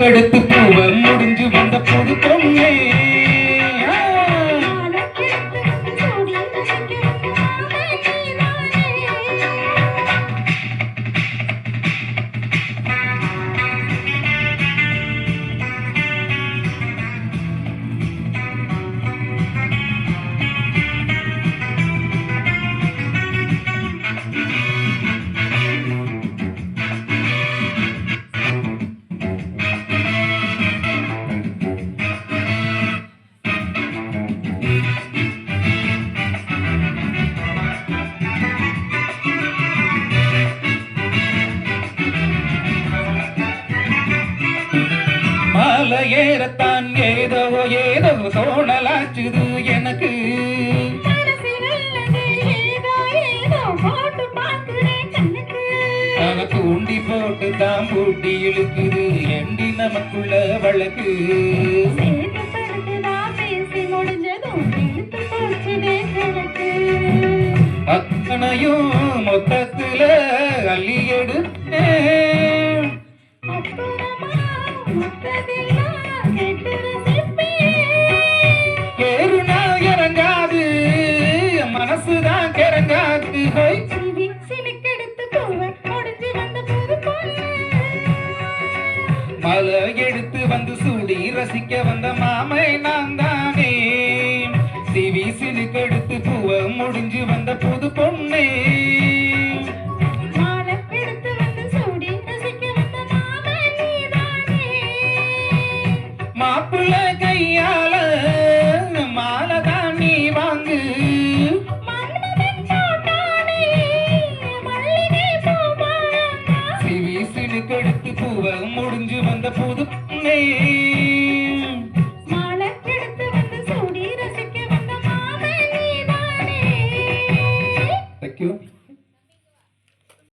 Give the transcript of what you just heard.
எடுத்து பூவ முடிஞ்சு வந்த புது பொண்ணே மலை ஏறத்தான் ஏதோ ஏதோ தோணலாச்சுது எனக்கு தூண்டி போட்டு தான் பூட்டி இழுக்குது எண்டி நமக்குள்ள வழக்கு அத்தனையும் மொத்தத்துல அள்ளி எடுத்தேன் ஏறுனா இறங்காது மனசுதான் கிறங்காது மலை எடுத்து வந்து சூடி ரசிக்க வந்த மாமை நான் தானே சிவி சிலுக்கெடுத்து பூவ முடிஞ்சு வந்த புது பொண்ணே மாப்பிள்ள கையால மாலதான் நீ வாங்கு சிவி சிலுக்கெடுத்து பூவ முடிஞ்சு வந்த புது பொண்ணே Thank you.